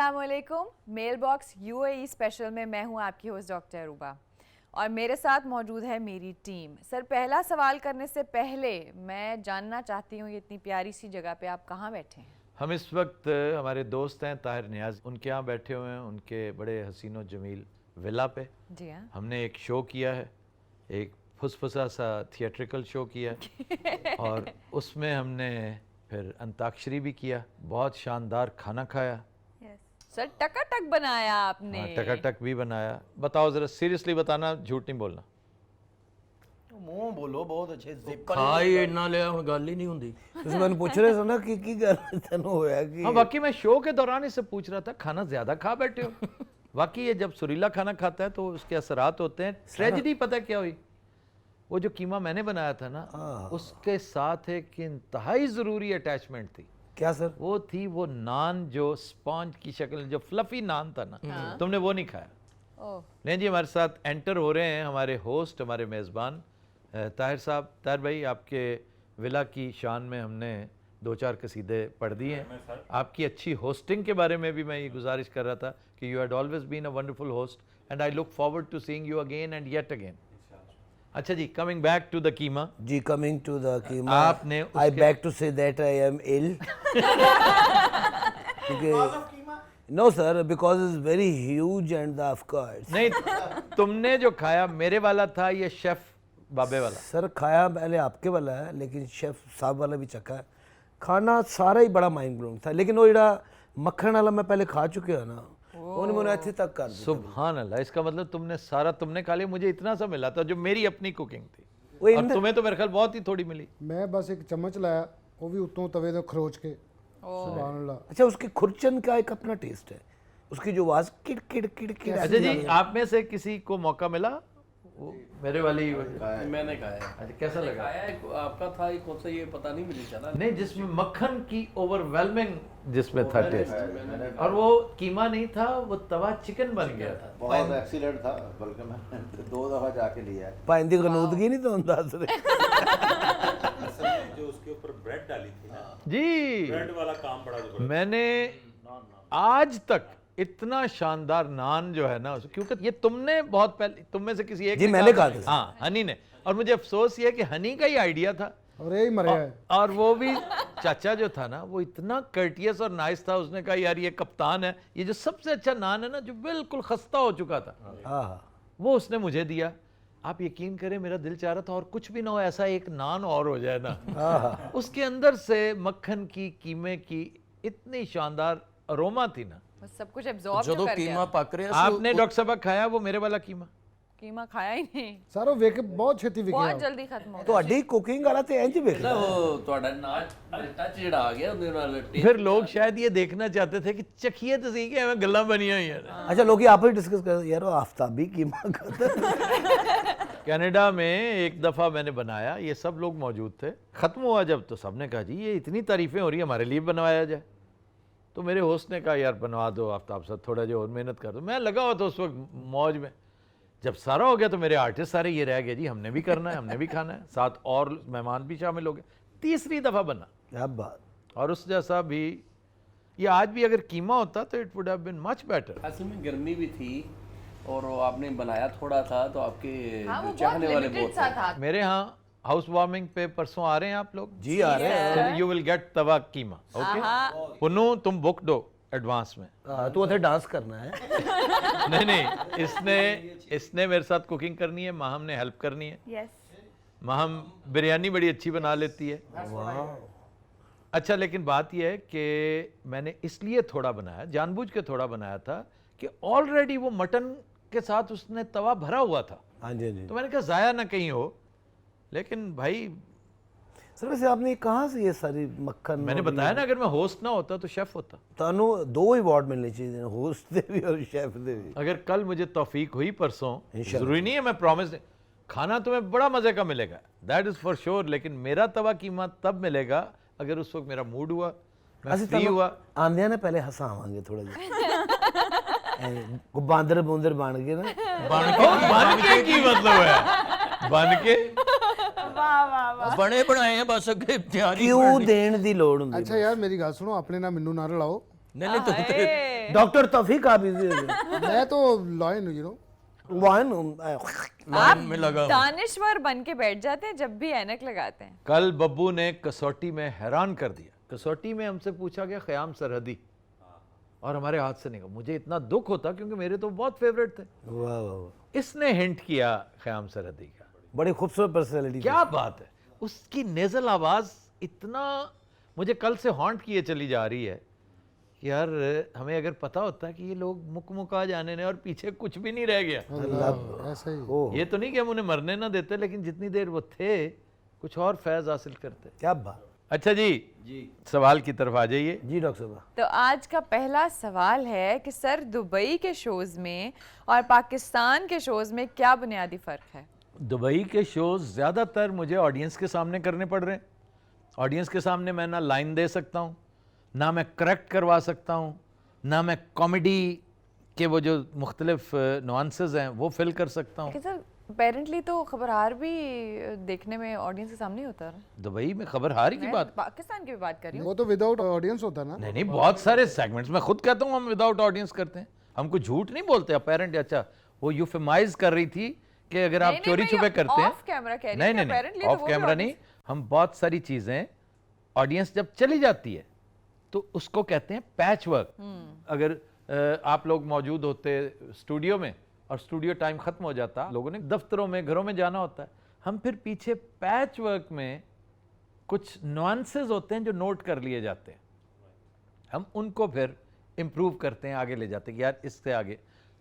अस्सलाम वालेकुम। Mail box UAE special में मैं हूं आपकी होस्ट डॉक्टर अरूबा और मेरे साथ मौजूद है मेरी टीम। सर, पहला सवाल करने से पहले मैं जानना चाहती हूँ, ये इतनी प्यारी सी जगह पे आप कहाँ बैठे हैं? हम इस वक्त हमारे दोस्त हैं ताहिर नियाज, उनके यहाँ बैठे हुए हैं, उनके बड़े हसीन व जमील विला पे। जी हाँ। हमने एक शो किया है, एक फुसफुसा सा थिएट्रिकल शो किया और उसमें हमने फिर अंताक्षरी भी किया, बहुत शानदार खाना खाया। सर, टकाटक बनाया आपने। हाँ, टकाटक भी बनाया। बताओ ज़रा सीरियसली बताना, झूठ नहीं बोलना। ਮੂੰਹ ਬੋਲੋ ਬਹੁਤ ਅੱਛੇ ਜ਼ਿਪ ਖਾਈ ਇੰਨਾ ਲਿਆ ਹੁਣ ਗੱਲ ਹੀ ਨਹੀਂ ਹੁੰਦੀ ਤੁਸੀਂ ਮੈਨੂੰ ਪੁੱਛ ਰਹੇ ਸੀ ਨਾ ਕੀ ਗੱਲ ਤੈਨੂੰ ਹੋਇਆ ਕਿ हाँ, वाकई मैं शो के दौरान इससे पूछ रहा था, खाना ज़्यादा खा बैठे हो। वाकई ये जब सुरीला खाना खाता है तो उसके असरात होते हैं। ट्रेजेडी पता है क्या हुई? वो जो कीमा मैंने बनाया था ना, उसके साथ एक इंतहाई ज़रूरी अटैचमेंट थी। क्या सर? वो थी वो नान जो स्पॉन्ज की शक्ल, जो फ्लफी नान था ना, तुमने वो नहीं खाया। नहीं जी, हमारे साथ एंटर हो रहे हैं हमारे होस्ट, हमारे मेज़बान ताहिर साहब। ताहिर भाई, आपके विला की शान में हमने 2-4 कसीदे पढ़ दिए हैं। आपकी अच्छी होस्टिंग के बारे में भी मैं ये गुजारिश कर रहा था कि you had always been a wonderful host and I look forward to seeing you again and yet again. अच्छा जी, coming back to the keema. जी, कमिंग टू द कीमा, आपने I back to say that I am ill no sir, because is very huge and the of course. नहीं, तुमने जो खाया मेरे वाला था, ये शेफ बाबे वाला। सर, खाया पहले आपके वाला है, लेकिन शेफ साहब वाला भी चखा है। खाना सारा ही बड़ा माइंड ब्लोइंग था, लेकिन वो ਜਿਹੜਾ मक्खन वाला मैं पहले खा चुके हो ना, उन्होंने मुझे ਇੱਥੇ तक कर दिया। सुभान अल्लाह, इसका मतलब तुमने सारा तुमने खा लिया, मुझे इतना सा मिला था जो मेरी अपनी कुकिंग थी। वो और तुम्हें तो मेरे ख्याल बहुत ही थोड़ी मिली। मैं बस एक चम्मच लाया, वो भी उतों तवे तो खरोच के। सुभान अल्लाह। अच्छा, उसकी खुरचन का एक अपना टेस्ट है, उसकी जो आवाज किड़ किड़ किड़ किड़। अच्छा जी, आप में से किसी को मौका मिला? वो मेरे वाली मैंने खाया है। अच्छा, कैसा लगा? खाया है, आपका था एक कौन सा, ये पता नहीं मुझे चला। नहीं, जिसमें मक्खन की ओवरवेलमिंग जिसमें था टेस्ट, और वो कीमा नहीं था, वो तवा चिकन बन गया था। बहुत एक्सीलेंट था, बल्कि मैंने 2 दफ़ा जाके लिया है। पाइंदी गनूदगी नहीं तो अंदाज रहे। असल में जो उसके ऊपर ब्रेड डाली थी ना, जी, ब्रेड वाला काम बड़ा जबरदस्त। मैंने आज तक इतना शानदार नान जो है ना, क्योंकि ये तुमने बहुत पहले, तुम में से किसी एक जी, मैंने कहा था। हाँ, हनी ने। और मुझे अफसोस ये है कि हनी का ही आइडिया था, और यही मरे है। और वो भी चाचा जो था ना, वो इतना कर्टियस और नाइस था। उसने कहा यार ये कप्तान है, ये जो सबसे अच्छा नान है ना, जो बिल्कुल खस्ता हो चुका था, वो उसने मुझे दिया। आप यकीन करें, मेरा दिल चाह रहा था और कुछ भी ना हो, ऐसा एक नान और हो जाए ना। उसके अंदर से मक्खन की, कीमे की इतनी शानदार अरोमा थी ना, बस सब कुछ एब्जॉर्ब ਜਦੋਂ कर ਕੀਮਾ गया। ਪੱਕ ਰਿਹਾ आपने डॉक्टर साहब खाया वो मेरे वाला कीमा? कीमा खाया ही नहीं, सारो वेक बहुत छेती विक बहुत गया। जल्दी खत्म हो गया। ਤੁਹਾਡੀ ਕੁਕਿੰਗ ਵਾਲਾ ਤੇ ਇੰਜ ਵੇਖ ਨਾ ਉਹ ਤੁਹਾਡਾ ਨਾਲ ਟੱਚ ਜਿਹੜਾ ਆ ਗਿਆ ਉਹਦੇ ਨਾਲ फिर लोग शायद ये देखना चाहते थे कि चखिए तो सही कि हमें गल्ला बनी हुई हैं। अच्छा, लोग आप ही डिस्कस कर यार वो आफ्ताबी कीमा खाता है। कनाडा में एक दफ़ा मैंने बनाया, ये सब लोग मौजूद थे। ख़त्म हुआ जब, तो सबने कहा जी ये इतनी तारीफ़ें हो रही है, हमारे लिए बनवाया जाए। तो मेरे होस्ट ने कहा यार बनवा दो आफ्ताब साहब, थोड़ा जो और मेहनत कर दो। मैं लगा हुआ था उस वक्त मौज में। जब सारा हो गया तो मेरे आर्टिस्ट सारे ये रह गए जी, हमने भी करना है, हमने भी खाना है, साथ और मेहमान भी शामिल हो गए। तीसरी दफ़ा बना, क्या बात। और उस जैसा भी ये आज भी अगर कीमा होता तो it would have been much better. असल में गर्मी भी थी और वो आपने बनाया थोड़ा था, तो आपके हाँ, वो जो चाहने बहुत वाले लिमिटेड बहुत सा थे। था। मेरे यहाँ हाउस वार्मिंग पे परसों आ रहे हैं आप लोग? जी आ रहे हैं। You will get tawa keema. Okay Punu, तुम बुक दो एडवांस में। तो उधर डांस करना है। नहीं, इसने मेरे साथ कुकिंग करनी है, माहम ने हेल्प करनी है। यस। माहम बिरयानी बड़ी अच्छी बना लेती है। अच्छा, लेकिन बात यह है कि मैंने इसलिए थोड़ा बनाया, जानबूझ के थोड़ा बनाया था कि ऑलरेडी वो मटन के साथ उसने तवा भरा हुआ था। हाँ जी, हाँ जी। तो मैंने कहा ज़ाया ना कहीं हो। लेकिन भाई, सर वैसे आपने कहाँ से ये सारी मक्खन? मैंने बताया ना, अगर मैं होस्ट ना होता तो शेफ होता। ਤੁਹਾਨੂੰ 2 अवार्ड मिलने चाहिए, होस्ट दे भी और शेफ दे भी। अगर कल मुझे तौफीक हुई परसों, जरूरी नहीं है मैं प्रॉमिस, खाना तुम्हें बड़ा मजे का मिलेगा, दैट इज फॉर श्योर। लेकिन मेरा तवा कीमा तब मिलेगा अगर उस वक्त मेरा मूड हुआ, मैं फ्री हुआ। आंदिया ने पहले हंसावांगे थोड़ा जिहा बांदर बूंदर बन गए ना। बन के की मतलब है? बन के बने बनाए हैं बस, अगे तैयारी क्यों देने दी लोड़ हुंदी। अच्छा यार मेरी गल सुनो, अपने ना मैनू ना रलाओ, نہیں نہیں تو ڈاکٹر توفیق آپ میں تو لائن آپ دانشور بن کے بیٹھ جاتے ہیں جب بھی اینک لگاتے ہیں. کل ببو نے کسوٹی میں حیران کر دیا. کسوٹی میں ہم سے پوچھا گیا خیام سرحدی اور ہمارے ہاتھ سے نکلا. مجھے اتنا دکھ ہوتا کیونکہ میرے تو بہت فیوریٹ تھے. اس نے ہنٹ کیا خیام سرحدی کا. بڑی خوبصورت پرسنالٹی. کیا بات ہے. اس کی نیزل آواز اتنا مجھے کل سے ہانٹ کیے چلی جا رہی ہے. یار ہمیں اگر پتا ہوتا کہ یہ لوگ مکا جانے نے اور پیچھے کچھ بھی نہیں رہ گیا. ایسا ہی. یہ تو نہیں کہ ہم انہیں مرنے نہ دیتے لیکن جتنی دیر وہ تھے کچھ اور فیض حاصل کرتے. کیا بات. اچھا جی سوال کی طرف آ جائیے. جی ڈاکٹر صاحب. تو آج کا پہلا سوال ہے کہ سر دبئی کے شوز میں اور پاکستان کے شوز میں کیا بنیادی فرق ہے؟ دبئی کے شوز زیادہ تر مجھے آڈینس کے سامنے کرنے پڑ رہے ہیں. آڈینس کے سامنے میں نہ لائن دے سکتا ہوں, نہ میں کریکٹ کروا سکتا ہوں, نہ میں کامیڈی کے وہ جو مختلف نوانسز ہیں وہ فل کر سکتا ہوں. سر اپیرنٹلی تو خبرہار بھی دیکھنے میں آڈینس کے سامنے ہوتا ہے. دبئی میں خبرہار کی بات, پاکستان کی بھی بات کر رہی ہوں. وہ تو وداؤٹ آڈینس ہوتا نا. نہیں بہت سارے سیگمنٹس میں خود کہتا ہوں ہم وداؤٹ آڈینس کرتے ہیں. ہم کو جھوٹ نہیں بولتے اپیرنٹ. اچھا وہ یوفیمائز کر رہی تھی کہ اگر آپ چوری چھپے کرتے ہیں. نہیں آف کیمرہ نہیں. ہم بہت ساری چیزیں آڈینس جب چلی جاتی ہے تو اس کو کہتے ہیں پیچ ورک. اگر آپ لوگ موجود ہوتے اسٹوڈیو میں اور اسٹوڈیو ٹائم ختم ہو جاتا, لوگوں نے دفتروں میں گھروں میں جانا ہوتا ہے, ہم پھر پیچھے پیچ ورک میں کچھ نوانسز ہوتے ہیں جو نوٹ کر لیے جاتے ہیں. ہم ان کو پھر امپروو کرتے ہیں, آگے لے جاتے ہیں کہ یار اس سے آگے.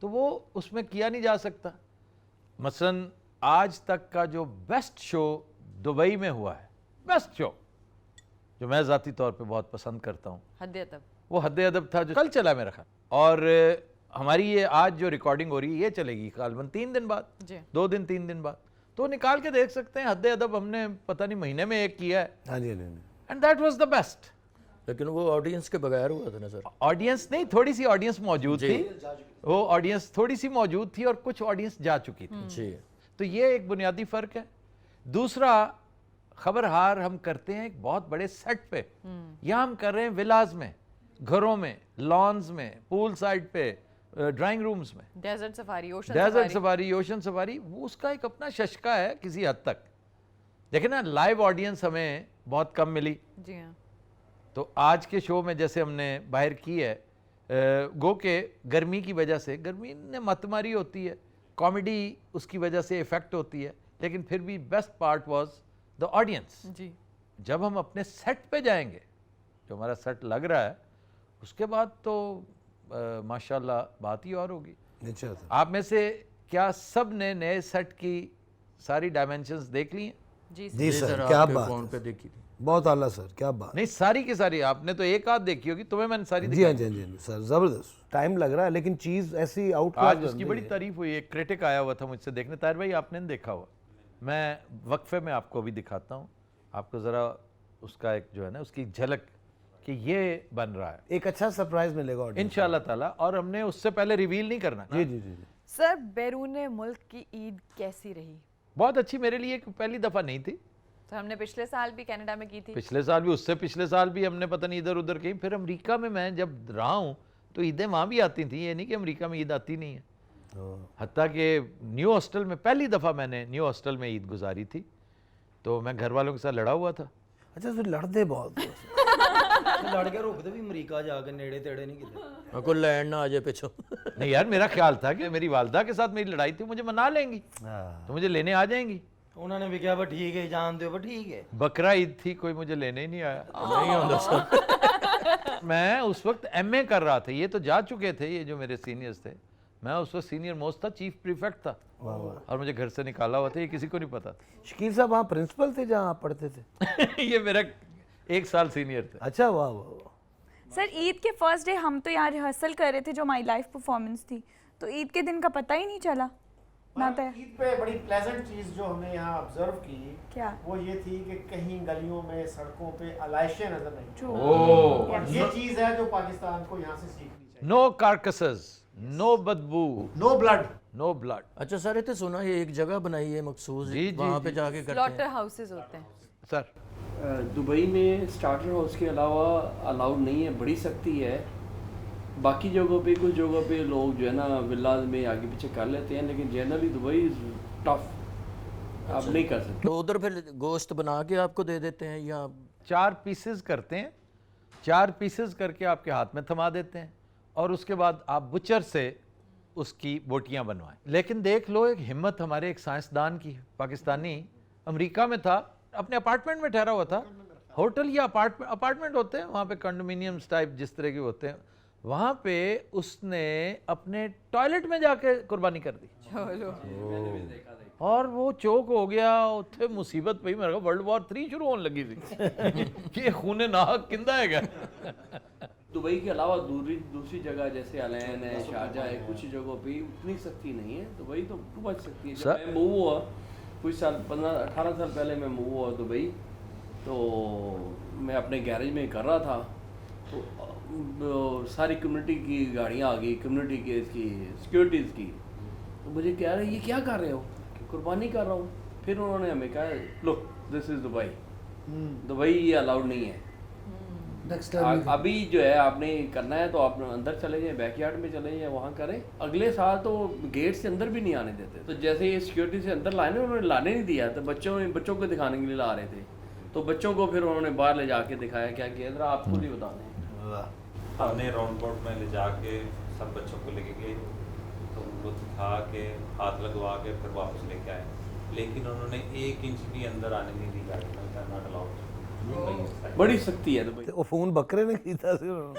تو وہ اس میں کیا نہیں جا سکتا. مثلاً آج تک کا جو بیسٹ شو دبئی میں ہوا ہے, بیسٹ شو جو میں ذاتی طور پہ بہت پسند کرتا ہوں, حد ادب, وہ حد ادب تھا جو کل چلا میرا خیال. اور ہماری یہ آج جو ریکارڈنگ ہو رہی ہے یہ چلے گی غالباً 3 دن بعد, 2 دن 3 دن بعد. تو نکال کے دیکھ سکتے ہیں. حد ادب ہم نے پتہ نہیں مہینے میں ایک کیا ہے. ہاں جی. And that was the best. لیکن وہ آڈینس کے بغیر ہوا تھا نا سر. آڈینس نہیں, تھوڑی سی آڈینس موجود تھی. وہ آڈینس تھوڑی سی موجود تھی اور کچھ آڈینس جا چکی تھی. جی تو یہ ایک بنیادی فرق ہے. دوسرا, خبرہار ہم کرتے ہیں ایک بہت بڑے سیٹ پہ. یہاں ہم کر رہے ہیں ولاز میں, گھروں میں, لانز میں, پول سائڈ پہ, ڈرائنگ رومز میں. ڈیزرٹ سفاری, اوشن سفاری, وہ اس کا ایک اپنا ششکا ہے کسی حد تک. دیکھیں نا لائیو آڈینس ہمیں بہت کم ملی. جی ہاں. تو آج کے شو میں جیسے ہم نے باہر کی ہے, گو کہ گرمی کی وجہ سے, گرمی نے مت ماری ہوتی ہے, کامیڈی اس کی وجہ سے افیکٹ ہوتی ہے, لیکن پھر بھی best part was the audience. جی جب ہم اپنے سیٹ پہ جائیں گے, جو ہمارا سیٹ لگ رہا ہے, اس کے بعد تو ماشاءاللہ بات ہی اور ہوگی. آپ میں سے کیا سب نے نئے سیٹ کی ساری ڈائمینشنز دیکھ لی ہیں؟ جی سر, کیا بات. فون پہ دیکھی تھی. بہت اعلیٰ سر, کیا بات. نہیں ساری کی ساری, آپ نے تو ایک آدھ دیکھی ہوگی, تمہیں میں نے ساری جی ہاں جی سر, زبردست. ٹائم لگ رہا ہے لیکن چیز ایسی آؤٹ آج اس کی بڑی تعریف ہوئی. ایک کریٹک آیا ہوا تھا مجھ سے دیکھنے. طاہر بھائی آپ نے دیکھا ہوا, میں وقفے میں آپ کو بھی دکھاتا ہوں, آپ کو ذرا اس کا ایک جو ہے نا اس کی جھلک کہ یہ بن رہا ہے. ایک اچھا سرپرائز ملے گا انشاءاللہ تعالیٰ. اور ہم نے اس سے پہلے ریویل نہیں کرنا. جی. سر بیرون ملک کی عید کیسی رہی؟ بہت اچھی. میرے لیے پہلی دفعہ نہیں تھی. تو ہم نے پچھلے سال بھی کینیڈا میں کی تھی, پچھلے سال بھی, اس سے پچھلے سال بھی ہم نے پتہ نہیں ادھر ادھر کہیں. پھر امریکہ میں جب رہا ہوں تو عیدیں وہاں بھی آتی تھیں. یہ نہیں کہ امریکہ میں عید آتی نہیں ہے. حتیٰ کہ نیو ہاسٹل میں پہلی دفعہ میں نے نیو ہاسٹل میں عید گزاری تھی, تو میں گھر والوں کے ساتھ لڑا ہوا تھا. اچھا تو لڑتے بہت. ਲੜ ਕੇ ਰੁਕਦੇ ਵੀ ਅਮਰੀਕਾ ਜਾ ਕੇ ਨੇੜੇ ਤੇੜੇ ਨਹੀਂ ਕਿਤੇ. کوئی لینڈ نہ آ جائے پیچھو. نہیں یار, میرا خیال تھا کہ میری والدہ کے ساتھ میری لڑائی تھی, مجھے منا لیں گی تو مجھے لینے آ جائیں گی. ਉਹਨਾਂ ਨੇ ਵੀ ਕਿਹਾ ਬਸ ਠੀਕ ਹੈ ਜਾਣ ਦਿਓ, ਬਸ ਠੀਕ ਹੈ. بکرا عید تھی, کوئی مجھے لینے ہی نہیں آیا. نہیں ہوتا سر. میں اس وقت ایم اے کر رہا تھا, یہ تو جا چکے تھے یہ جو میرے سینئرز تھے. میں اس وقت سینئر موسٹ تھا, چیف پریفیکٹ تھا, اور مجھے گھر سے نکالا ہوا تھا. یہ کسی کو نہیں پتا. شکیل صاحب وہاں پرنسپل تھے جہاں آپ پڑھتے تھے؟ یہ میرا 1 سال سینئر تھے. اچھا, واہ واہ. سر عید کے فرسٹ ڈے ہم تو یہاں ریہرسل کر رہے تھے جو مائی لائف پرفارمنس تھی, تو عید کے دن کا پتہ ہی نہیں چلا. عید پہ بڑی پلیزنٹ چیز جو ہم نے یہاں آبزرو کی کیا وہ یہ تھی کہ کہیں گلیوں میں سڑکوں پہ علائشیں نظر نہیں. اور یہ چیز ہے جو پاکستان کو یہاں سے سیکھنی چاہیے. نو کارکسز, نو بدبو, نو بلڈ, نو بلڈ. اچھا سر, یہ سنا یہ ایک جگہ بنائی ہے مخصوص, وہاں پہ جا کے کرتے ہیں. سلاٹر ہاؤسز ہوتے ہیں سر. دبئی میں سٹارٹر ہاؤس کے علاوہ الاؤڈ نہیں ہے. بڑی سختی ہے बाकी जगहों पे कुछ जगहों पे लोग जो है ना विलाज में आगे पीछे कर लेते हैं, लेकिन जनरली दुबई टफ आप नहीं कर सकते। तो उधर फिर गोश्त बना के आपको दे देते हैं या 4 पीसेस करते हैं, 4 पीसेस करके आपके हाथ में थमा देते हैं और उसके बाद आप बुचर से उसकी बोटियां बनवाएं। लेकिन देख लो एक हिम्मत हमारे एक साइंसदान की, पाकिस्तानी, अमेरिका में था, अपने अपार्टमेंट में ठहरा हुआ था, होटल या अपार्टमेंट होते हैं वहाँ पे कंडोमिनियम्स टाइप जिस तरह के होते हैं, वहाँ पे उसने अपने टॉयलेट में जाके कुर्बानी कर दी। और वो चौक हो गया, उत्थे मुसीबत पई, मेरे को वर्ल्ड वॉर 3 शुरू होने लगी थी कि खूने नाहक किंदा है। दुबई के अलावा दूसरी जगह जैसे अलैन है, शारजा है, कुछ जगहों पे उतनी सख्ती नहीं है। दुबई तो बच सकती है। जब मैं मूव हुआ कुछ साल 15-18 साल पहले मैं मूव हुआ दुबई, तो मैं अपने गैरेज में कर रहा था, तो सारी कम्युनिटी की गाड़ियाँ आ गई, कम्युनिटी के इसकी सिक्योरिटीज़ की, तो मुझे कह रहे ये क्या कर रहे हो? कुर्बानी कर रहा हूँ। फिर उन्होंने हमें कहा look this is Dubai, Dubai ये अलाउड नहीं है। अभी जो है आपने करना है तो आप अंदर चले जाएं, बैकयार्ड में चले जाएं, वहाँ करें। अगले साल तो गेट से अंदर भी नहीं आने देते। तो जैसे ये सिक्योरिटी से अंदर लाने, उन्होंने लाने नहीं दिया, तो बच्चों को दिखाने के लिए ला रहे थे, तो बच्चों को फिर उन्होंने बाहर ले जाके दिखाया क्या किया, जरा आप खुद ही बता दें। हमने राउंड बोर्ड में ले जाके सब बच्चों को लेके गए, तो उनको दिखा के हाथ लगवा के फिर वापस लेके आए, लेकिन उन्होंने 1 इंच भी अंदर आने नहीं दी गाड़ी में, नॉट अलाउड। बड़ी सख्ती है दुबई। ਉਹ ਫੋਨ ਬੱਕਰੇ ਨੇ ਕੀਤਾ ਸੀ ਉਹਨਾਂ ਨੂੰ।